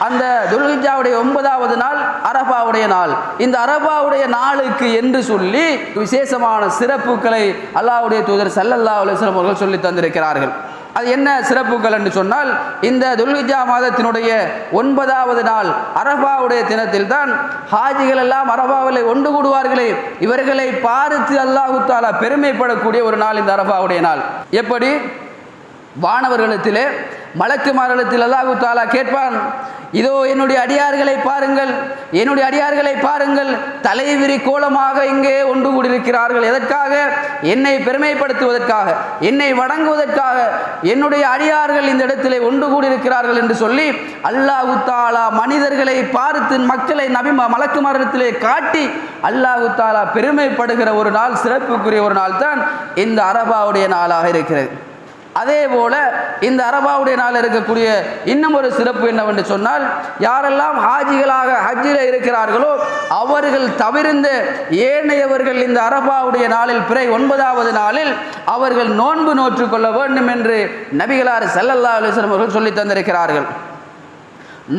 அந்த துல்ஹிஜ்ஜாவுடைய 9வது நாள் அரஃபாவுடைய நாள். இந்த அரஃபாவுடைய நாளுக்கு என்று சொல்லி விசேஷமான சிறப்புகளை அல்லாஹ்வுடைய தூதர் ஸல்லல்லாஹு அலைஹி வஸல்லம் அவர்கள் சொல்லி தந்திருக்கிறார்கள். அது என்ன சிறப்புகள் என்று சொன்னால், இந்த துல்ஹிஜ்ஜா மாதத்தினுடைய 9வது நாள் அரஃபாவுடைய தினத்தில் தான் ஹாஜிகள் எல்லாம் அரஃபாவிலே ஒன்று கூடுவார்களே, இவர்களை பார்த்து அல்லாஹ் தஆலா பெருமைப்படக்கூடிய ஒரு நாள் இந்த அரஃபாவுடைய நாள். எப்படி வானவர்களிடத்திலே மலக்குமார்களிடத்தில் அல்லாஹ் தஆலா கேட்பான், இதோ என்னுடைய அடியார்களை பாருங்கள், என்னுடைய அடியார்களை பாருங்கள், தலைவிரி கோலமாக இங்கே ஒன்று கூடியிருக்கிறார்கள். எதற்காக? என்னை பெருமைப்படுத்துவதற்காக, என்னை வணங்குவதற்காக என்னுடைய அடியார்கள் இந்த இடத்திலே ஒன்று கூடியிருக்கிறார்கள் என்று சொல்லி அல்லாஹ் தஆலா மனிதர்களை பார்த்து மக்களை மலக்குமாரிடத்திலே காட்டி அல்லாஹ் தஆலா பெருமைப்படுகிற ஒரு நாள், சிறப்புக்குரிய ஒரு நாள் தான் இந்த அரஃபாவுடைய நாளாக இருக்கிறது. அதே போல இந்த அரஃபாவுடைய நாள் இருக்கக்கூடிய இன்னும் ஒரு சிறப்பு என்னவென்று சொன்னால், யாரெல்லாம் ஹாஜிகளாக ஹஜ்ஜில் இருக்கிறார்களோ அவர்கள் தவிர்ந்த ஏனையவர்கள் இந்த அரஃபாவுடைய நாளில் பிறை 9வது நாளில் அவர்கள் நோன்பு நோற்றுக் கொள்ள வேண்டும் என்று நபிகளார் ஸல்லல்லாஹு அலைஹி வஸல்லம் அவர்கள் சொல்லி தந்திருக்கிறார்கள்.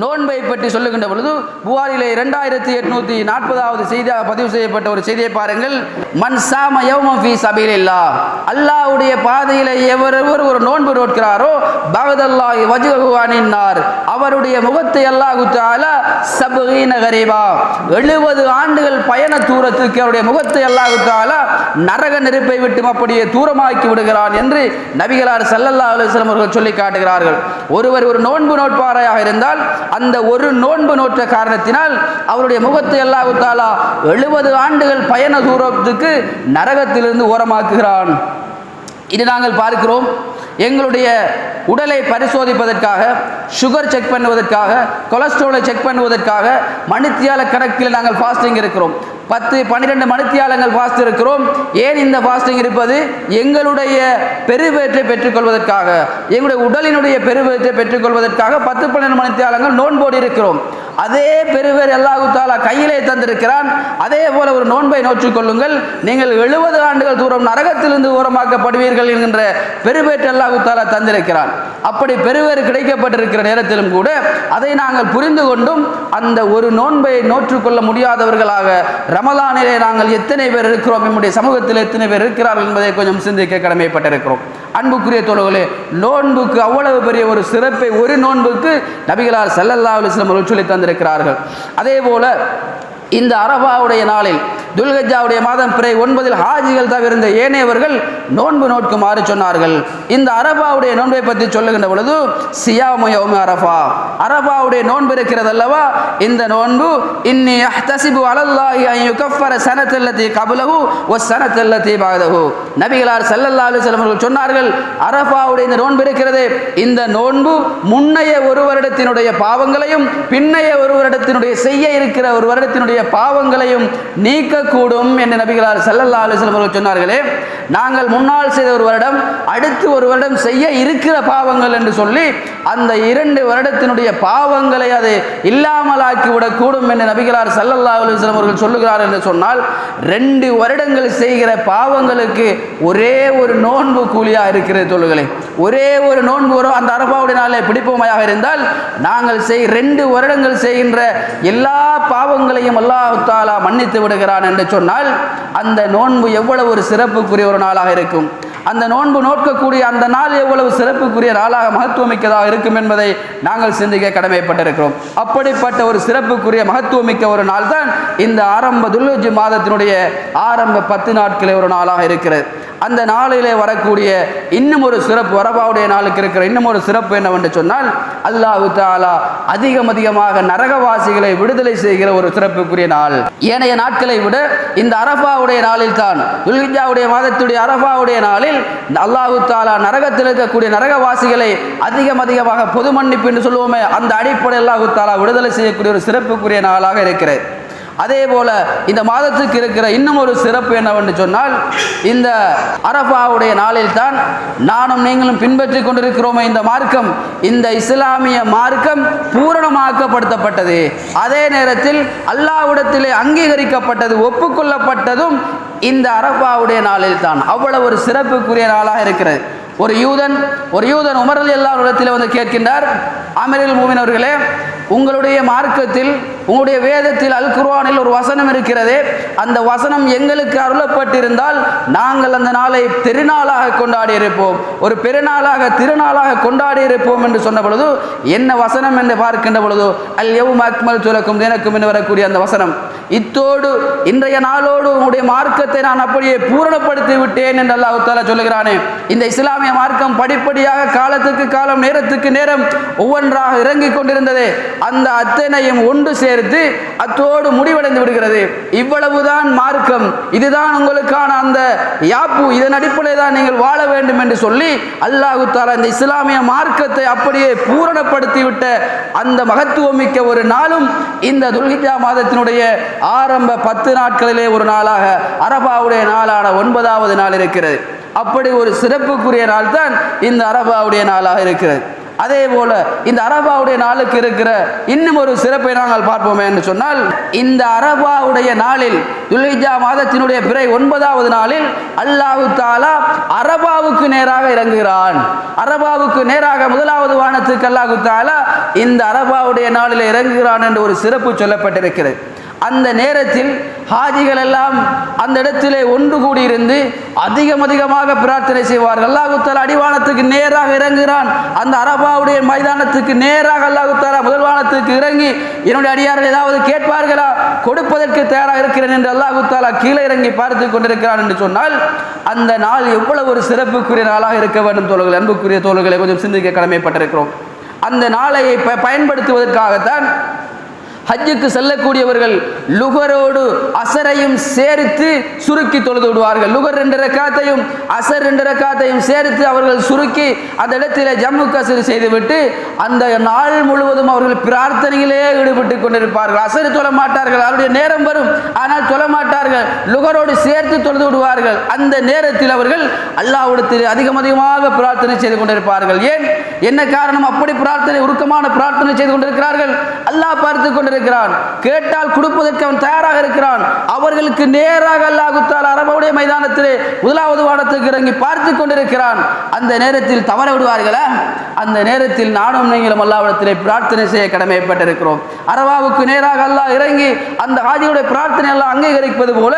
நோன்பை பற்றி சொல்லுகின்ற பொழுது புகாரிலே 2840வது செய்தியாக பதிவு செய்யப்பட்ட ஒரு செய்தியை பாருங்கள். மன் சாம யௌமன் ஃபீ சபீலில்லாஹ், அல்லாஹ்வுடைய பாதையிலே எவரொருவர் ஒரு நோன்பு நோட்கிறாரோ பகதல்லாஹி வஜ்ஹு அனின்னார், அவருடைய முகத்தை அல்லாஹ் தஆலா 70 கரீபா 70 ஆண்டுகள் பயண தூரத்துக்கு அவருடைய முகத்தை அல்லாஹ் தஆலா நரக நெருப்பை விட்டு அப்படியே தூரமாக்கி விடுகிறான் என்று நபிகளார் ஸல்லல்லாஹு அலைஹி வஸல்லம் அவர்கள் சொல்லி காட்டுகிறார்கள். ஒருவர் ஒரு நோன்பு நோட்பாராக இருந்தால் அந்த ஒரு நோன்பு நோற்ற காரணத்தினால் அவருடைய முகத்தை அல்லாஹ் தஆலா 70 ஆண்டுகள் பயண தூரத்துக்கு நரகத்திலிருந்து ஓரமாக்குகிறான். இது நாங்கள் பார்க்கிறோம். எங்களுடைய உடலை பரிசோதிப்பதற்காக, சுகர் செக் பண்ணுவதற்காக, கொலஸ்ட்ராலை செக் பண்ணுவதற்காக மணித்தியால கணக்கில் நாங்கள் ஃபாஸ்டிங் இருக்கிறோம். 10-12 மணித்தியாலங்கள் ஃபாஸ்ட் இருக்கிறோம். ஏன் இந்த ஃபாஸ்டிங் இருப்பது? எங்களுடைய பெருவேற்றை பெற்றுக்கொள்வதற்காக, எங்களுடைய உடலினுடைய பெருவேற்றை பெற்றுக்கொள்வதற்காக 10-12 மணித்தியாலங்கள் நோன்போடு இருக்கிறோம். அதே பெருவேர் அல்லாஹ் தஆலா கையிலே தந்திருக்கிறான். அதே போல ஒரு நோன்பை நோற்றுக் கொள்ளுங்கள், நீங்கள் 70 ஆண்டுகள் தூரம் நரகத்திலிருந்து ஓரமாக்கப்படுவீர்கள் என்கின்ற பெருவேற்று அல்லாஹ் தஆலா தந்திருக்கிறான். அப்படி பெருவேறு கிடைக்கப்பட்டிருக்கிற நேரத்திலும் கூட அதை நாங்கள் புரிந்து கொண்டும் அந்த ஒரு நோன்பை நோற்றுக்கொள்ள முடியாதவர்களாக ரமலானிலே நாங்கள் எத்தனை பேர் இருக்கிறோம், நம்முடைய சமூகத்தில் எத்தனை பேர் இருக்கிறார்கள் என்பதை கொஞ்சம் சிந்திக்க கடமைப்பட்டிருக்கிறோம். அன்புக்குரிய தோழர்களே, நோன்புக்கு அவ்வளவு பெரிய ஒரு சிறப்பை ஒரு நோன்புக்கு நபிகளார் ஸல்லல்லாஹு அலைஹி வஸல்லம் அவர்கள் சொல்லி தந்திருக்கிறார்கள். அதே போல இந்த அரஃபாவுடைய நாளில் துல்ஹிஜ்ஜாவுடைய மாதம் பிறை 9 ஹாஜிகள் தவிர்ந்த ஏனையவர்கள் நோன்பு நோட்குமாறு சொன்னார்கள். இந்த அரஃபாவுடைய நோன்பை பற்றி சொல்லுகின்ற பொழுது சியாமு யௌமி அரஃபா, அரஃபாவுடைய நோன்பு இருக்கிறது அல்லவா, இந்த நோன்பு இன்னி அஹ்தஸிபு அலல்லாஹி அன் யுகஃபர ஸனத்தல்லதி கப்லஹு வ ஸனத்தல்லதி பஅதஹு. நபிகளார் ஸல்லல்லாஹு அலைஹி வஸல்லம் அவர்கள் சொன்னார்கள், அரஃபாவுடைய இந்த நோன்பு இருக்கிறது, இந்த நோன்பு முன்னைய ஒரு வருடத்தினுடைய பாவங்களையும் பின்னைய ஒரு வருடத்தினுடைய செய்ய இருக்கிற ஒரு வருடத்தினுடைய பாவங்களையும் நீக்கக்கூடும் என்று நபிகளார் ஸல்லல்லாஹு அலைஹி வஸல்லம் அவர்கள் சொன்னார்களே. நாங்கள் முன்னால் செய்த ஒரு வருடம், அடுத்து ஒரு வருடம் செய்ய இருக்கிற பாவங்கள் என்று சொல்லி அந்த 2 வருடத்தினுடைய பாவங்களை அது இல்லாமலாக்கி விடக்கூடும் என்று நபிகளார் ஸல்லல்லாஹு அலைஹி வஸல்லம் அவர்கள் சொல்லுகிறார் என்று சொன்னால், 2 வருடங்கள் செய்கிற பாவங்களுக்கு ஒரே ஒரு நோன்பு கூலியாக இருக்கிறது தோழர்களே. ஒரே ஒரு நோன்பு வரும் அந்த அரஃபாவுடைய நாளை பிடிப்போமையாக இருந்தால் நாங்கள் 2 வருடங்கள் செய்கின்ற எல்லா பாவங்களையும் அல்லாஹ் தஆலா மன்னித்து விடுகிறான் என்று சொன்னால் அந்த நோன்பு எவ்வளவு ஒரு சிறப்புக்குரிய ஒரு நாளாக இருக்கும். அந்த நோன்பு நோக்கக்கூடிய அந்த நாள் எவ்வளவு சிறப்புக்குரிய நாளாக மகத்துவமிக்கதாக இருக்கும் என்பதை நாங்கள் சிந்திக்க கடமைப்பட்டிருக்கிறோம். அப்படிப்பட்ட ஒரு சிறப்புக்குரிய மகத்துவமிக்க ஒரு நாள் தான் இந்த ஆரம்ப துல்ஹிஜ் மாதத்தினுடைய ஆரம்ப 10 நாட்களே ஒரு நாளாக இருக்கிறது. அந்த நாளிலே வரக்கூடிய இன்னும் ஒரு சிறப்பு, அரஃபாவுடைய நாளுக்கு இருக்கிற இன்னும் ஒரு சிறப்பு என்னவென்று சொன்னால், அல்லாஹ் தஆலா அதிகமாக நரகவாசிகளை விடுதலை செய்கிற ஒரு சிறப்புக்குரிய நாள். ஏனைய நாட்களை விட இந்த அரஃபாவுடைய நாளில் தான், துல்ஹிஜ்ஜாவுடைய மாதத்துடைய அரஃபாவுடைய நாளில் அல்லாஹ் தஆலா நரகத்தில் இருக்கக்கூடிய நரகவாசிகளை அதிகமாக பொது மன்னிப்பு என்று சொல்லுவோமே, அந்த அடிப்படையில் அல்லாஹ் தஆலா விடுதலை செய்யக்கூடிய ஒரு சிறப்புக்குரிய நாளாக இருக்கிறது. அதே போல இந்த மாதத்துக்கு இருக்கிற இன்னும் ஒரு சிறப்பு என்னவென்று சொன்னால், இந்த அரஃபாவுடைய நாளில் தான் நானும் நீங்களும் பின்பற்றி கொண்டிருக்கிறோமே இந்த மார்க்கம், இந்த இஸ்லாமிய மார்க்கம் பூரணமாக்கப்படுத்தப்பட்டது. அதே நேரத்தில் அல்லாஹ்விடத்திலே அங்கீகரிக்கப்பட்டது, ஒப்புக்கொள்ளப்பட்டதும் இந்த அரஃபாவுடைய நாளில் தான். அவ்வளவு ஒரு சிறப்புக்குரிய நாளாக இருக்கிறது. ஒரு யூதன் உமர் ரலியல்லாஹு அன்ஹு இடத்தில் வந்து கேட்கின்றார், அமீருல் முஃமினீன் அவர்களே, உங்களுடைய மார்க்கத்தில் உங்களுடைய வேதத்தில் அல் குர்ஆனில் ஒரு வசனம் இருக்கிறது, அந்த வசனம் எங்களுக்கு அருளப்பட்டிருந்தால் நாங்கள் அந்த நாளை திருநாளாக கொண்டாடி இருப்போம், ஒரு பெருநாளாக திருநாளாக கொண்டாடி இருப்போம் என்று சொன்ன பொழுது என்ன வசனம் என்று பார்க்கின்ற பொழுது அல் யௌம அக்மல்து லக்கும் தீனக்கும் என்று வரக்கூடிய அந்த வசனம், இத்தோடு இன்றைய நாளோடு உங்களுடைய மார்க்கத்தை நான் அப்படியே பூரணப்படுத்தி விட்டேன் என்று அல்லாஹ் தஆலா சொல்லுகிறானே. இந்த இஸ்லாமிய மார்க்கம் படிப்படியாக காலத்துக்கு காலம் நேரத்துக்கு நேரம் ஒவ்வொன்றாக இறங்கிக் கொண்டிருந்தது, அந்த அத்தனையும் ஒன்று சேர்த்து அத்தோடு முடிவடைந்து விடுகிறது. இவ்வளவுதான் மார்க்கம், இதுதான் உங்களுக்கான அந்த யாப்பு, இதன் அடிப்படையில் தான் நீங்கள் வாழ வேண்டும் என்று சொல்லி அல்லாஹ் தஆலா இந்த இஸ்லாமிய மார்க்கத்தை அப்படியே பூரணப்படுத்தி விட்ட அந்த மகத்துவமிக்க ஒரு நாளும் இந்த துல்ஹிஜ்ஜா மாதத்தினுடைய ஆரம்ப 10 நாட்களிலே ஒரு நாளாக அரபாவுடைய நாளான 9வது நாள் இருக்கிறது. அப்படி ஒரு சிறப்புக்குரிய நாள் தான் இந்த அரபாவுடைய நாளாக இருக்கிறது. அதே போல இந்த அரபாவுடைய நாளுக்கு இருக்கிற இன்னும் ஒரு சிறப்பை நாங்கள் பார்ப்போமே என்று சொன்னால், இந்த அரபாவுடைய நாளில் துல்ஹிஜ்ஜா மாதத்தினுடைய பிறை 9வது நாளில் அல்லாஹ் தஆலா அரபாவுக்கு நேராக இறங்குகிறான். அரபாவுக்கு நேராக 1வது வானத்துக்கு அல்லாஹ் தஆலா இந்த அரபாவுடைய நாளில் இறங்குகிறான் என்று ஒரு சிறப்பு சொல்லப்பட்டிருக்கிறது. அந்த நேரத்தில் ஹாஜிகள் எல்லாம் அந்த இடத்திலே ஒன்று கூடியிருந்து அதிகமாக பிரார்த்தனை செய்வார்கள். அல்லாஹ் தஆலா அடிவானத்துக்கு நேராக இறங்குகிறான், அந்த அரபாவுடைய மைதானத்துக்கு நேராக அல்லாஹ் தஆலா முதல் வானத்துக்கு இறங்கி என்னுடைய அடியார்கள் ஏதாவது கேட்பார்களா, கொடுப்பதற்கு தயாராக இருக்கிறேன் என்று அல்லாஹ் தஆலா கீழே இறங்கி பார்த்து கொண்டிருக்கிறான் என்று சொன்னால் அந்த நாள் எவ்வளவு ஒரு சிறப்புக்குரிய நாளாக இருக்க வேண்டும் தோழர்களே, அன்புக்குரிய தோழர்களை கொஞ்சம் சிந்திக்க கடமைப்பட்டிருக்கிறோம். அந்த நாளை பயன்படுத்துவதற்காகத்தான் ஹஜ்ஜுக்கு செல்லக்கூடியவர்கள் லுகரோடு அசரையும் சேர்த்து சுருக்கி தொழுது விடுவார்கள். லுகர் 2 ரக்காத்தையும் அசர் 2 ரக்காத்தையும் சேர்த்து அவர்கள் சுருக்கி அந்த இடத்திலே ஜம்மு கஸ்ர் செய்துவிட்டு அந்த நாள் முழுவதும் அவர்கள் பிரார்த்தனையிலே ஈடுபட்டு கொண்டிருப்பார்கள். அசர் தொழ மாட்டார்கள், அவருடைய நேரம் வரும், ஆனால் தொழ மாட்டார்கள், லுகரோடு சேர்த்து தொழுது விடுவார்கள். அந்த நேரத்தில் அவர்கள் அல்லாஹ்விடத்தில் அதிகமாக பிரார்த்தனை செய்து கொண்டிருப்பார்கள். ஏன், என்ன காரணம்? அப்படி பிரார்த்தனை, உருக்கமான பிரார்த்தனை செய்து கொண்டிருக்கிறார்கள். அல்லாஹ் பார்த்து கொண்டிருக்கிறான், கேட்டால் கொடுப்பதற்கு அவன் தயாராக இருக்கிறான். அவர்களுக்கு நேராக அல்லாஹ் தஆலா அரபாவுடைய மைதானத்திலே 1வது வானத்துக்கு இறங்கி பார்த்து கொண்டிருக்கிறான். அந்த நேரத்தில் தவற விடுவார்களா? அந்த நேரத்தில் நானும் நீங்களும் அல்லாஹ்விடத்திலே பிரார்த்தனை செய்ய கடமைப்பட்டிருக்கிறோம். அரபாவுக்கு நேராக அல்லாஹ் இறங்கி அந்த ஹாஜியுடைய பிரார்த்தனை எல்லாம் அங்கீகரிப்பது போல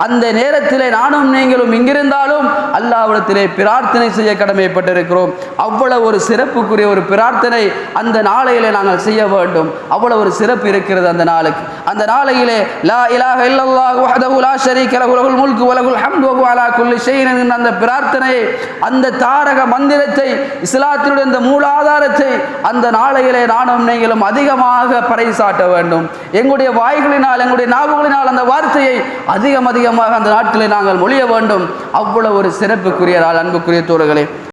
அந்த நேரத்திலே நானும் நீங்களும் இங்கிருந்தாலும் அல்லாஹ்விடத்திலே பிரார்த்தனை செய்ய கடமைப்பட்டிருக்கிறோம். அவ்வளவு ஒரு சிறப்புக்குரிய ஒரு பிரார்த்தனை அந்த நாளையிலே நாங்கள் செய்ய வேண்டும். அவ்வளவு ஒரு சிறப்பு இருக்கிறது அந்த நாளுக்கு. அந்த நாளையிலே லா இலாஹ இல்லல்லாஹு வஹ்தஹு லா ஷரீக லஹு லஹுல் முல்கு வ லஹுல் ஹம்து வ ஹுவ அலா குல்லி ஷைஇன் என்ற அந்த பிரார்த்தனையை, அந்த தாரக மந்திரத்தை, இஸ்லாத்தினுடைய இந்த மூலாதாரத்தை அந்த நாளையிலே நானும் நீங்களும் அதிகமாக பறைசாட்ட வேண்டும். எங்களுடைய வாய்களினால், எங்களுடைய நாவுகளினால் அந்த வார்த்தையை அதிகமாக அந்த நாட்களில் நாங்கள் மொழிய வேண்டும். அவ்வளவு ஒரு சிறப்புக்குரிய நாள், அன்புக்குரிய தோழர்களே.